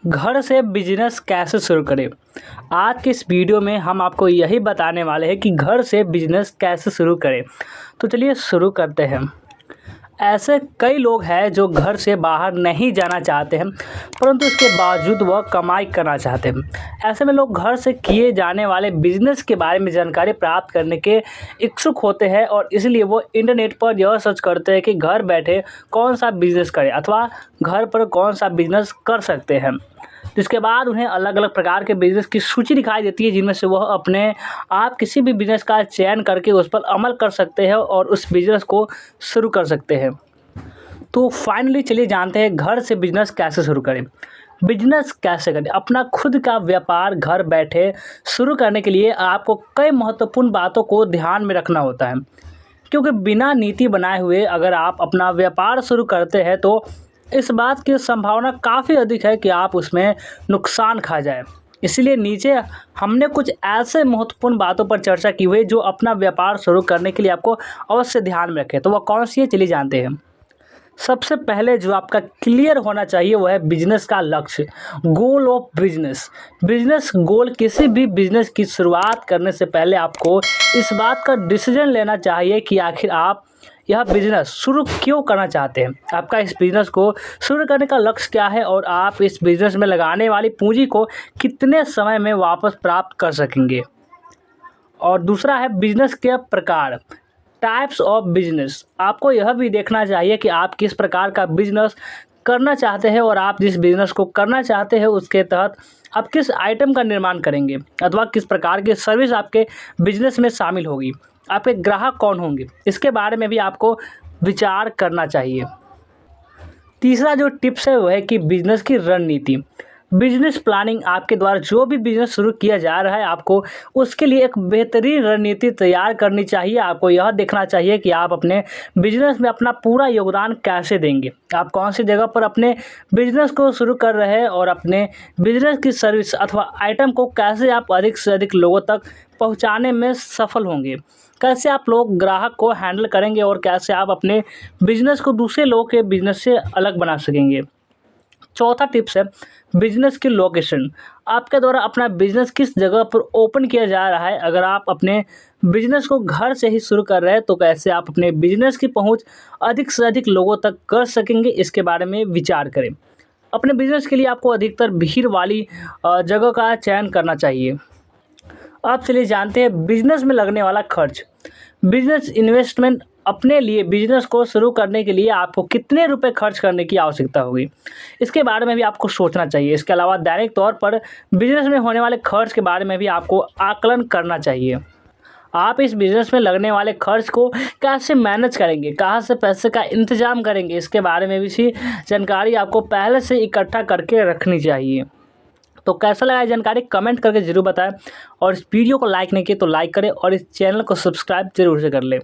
घर से बिजनेस कैसे शुरू करें। आज के इस वीडियो में हम आपको यही बताने वाले हैं कि घर से बिजनेस कैसे शुरू करें। तो चलिए शुरू करते हैं। ऐसे कई लोग हैं जो घर से बाहर नहीं जाना चाहते हैं, परंतु इसके बावजूद वह कमाई करना चाहते हैं। ऐसे में लोग घर से किए जाने वाले बिजनेस के बारे में जानकारी प्राप्त करने के इच्छुक होते हैं और इसलिए वो इंटरनेट पर यह सर्च करते हैं कि घर बैठे कौन सा बिजनेस करें अथवा घर पर कौन सा बिजनेस कर सकते हैं। जिसके बाद उन्हें अलग अलग प्रकार के बिजनेस की सूची दिखाई देती है, जिनमें से वह अपने आप किसी भी बिजनेस का चयन करके उस पर अमल कर सकते हैं और उस बिजनेस को शुरू कर सकते हैं। तो फाइनली चलिए जानते हैं घर से बिजनेस कैसे शुरू करें। बिजनेस कैसे करें। अपना खुद का व्यापार घर बैठे शुरू करने के लिए आपको कई महत्वपूर्ण बातों को ध्यान में रखना होता है, क्योंकि बिना नीति बनाए हुए अगर आप अपना व्यापार शुरू करते हैं तो इस बात की संभावना काफ़ी अधिक है कि आप उसमें नुकसान खा जाए। इसलिए नीचे हमने कुछ ऐसे महत्वपूर्ण बातों पर चर्चा की हुई जो अपना व्यापार शुरू करने के लिए आपको अवश्य ध्यान में रखें। तो वह कौन सी है, चलिए जानते हैं। सबसे पहले जो आपका क्लियर होना चाहिए वह है बिजनेस का लक्ष्य, गोल ऑफ बिजनेस। बिजनेस गोल। किसी भी बिजनेस की शुरुआत करने से पहले आपको इस बात का डिसीजन लेना चाहिए कि आखिर आप यह बिजनेस शुरू क्यों करना चाहते हैं। आपका इस बिजनेस को शुरू करने का लक्ष्य क्या है और आप इस बिजनेस में लगाने वाली पूंजी को कितने समय में वापस प्राप्त कर सकेंगे। और दूसरा है बिजनेस के प्रकार, टाइप्स ऑफ बिजनेस। आपको यह भी देखना चाहिए कि आप किस प्रकार का बिजनेस करना चाहते हैं और आप जिस बिजनेस को करना चाहते हैं उसके तहत आप किस आइटम का निर्माण करेंगे अथवा किस प्रकार की सर्विस आपके बिजनेस में शामिल होगी। आपके ग्राहक कौन होंगे, इसके बारे में भी आपको विचार करना चाहिए। तीसरा जो टिप्स है वह है कि बिजनेस की रणनीति, बिजनेस प्लानिंग। आपके द्वारा जो भी बिजनेस शुरू किया जा रहा है आपको उसके लिए एक बेहतरीन रणनीति तैयार करनी चाहिए। आपको यह देखना चाहिए कि आप अपने बिजनेस में अपना पूरा योगदान कैसे देंगे, आप कौन सी जगह पर अपने बिजनेस को शुरू कर रहे हैं और अपने बिजनेस की सर्विस अथवा आइटम को कैसे आप अधिक से अधिक लोगों तक पहुंचाने में सफल होंगे, कैसे आप लोग ग्राहक को हैंडल करेंगे और कैसे आप अपने बिजनेस को दूसरे लोगों के बिजनेस से अलग बना सकेंगे। चौथा टिप्स है बिजनेस की लोकेशन। आपके द्वारा अपना बिजनेस किस जगह पर ओपन किया जा रहा है। अगर आप अपने बिजनेस को घर से ही शुरू कर रहे हैं तो कैसे आप अपने बिजनेस की पहुंच अधिक से अधिक लोगों तक कर सकेंगे, इसके बारे में विचार करें। अपने बिजनेस के लिए आपको अधिकतर भीड़ वाली जगह का चयन करना चाहिए। अब चलिए जानते हैं बिजनेस में लगने वाला खर्च, बिजनेस इन्वेस्टमेंट। अपने लिए बिजनेस को शुरू करने के लिए आपको कितने रुपए खर्च करने की आवश्यकता होगी, इसके बारे में भी आपको सोचना चाहिए। इसके अलावा दैनिक तौर पर बिजनेस में होने वाले खर्च के बारे में भी आपको आकलन करना चाहिए। आप इस बिज़नेस में लगने वाले खर्च को कैसे मैनेज करेंगे, कहाँ से पैसे का इंतजाम करेंगे, इसके बारे में भी जानकारी आपको पहले से इकट्ठा करके रखनी चाहिए। तो कैसा लगा जानकारी कमेंट करके ज़रूर बताएं और इस वीडियो को लाइक नहीं किया तो लाइक करें और इस चैनल को सब्सक्राइब जरूर से कर लें।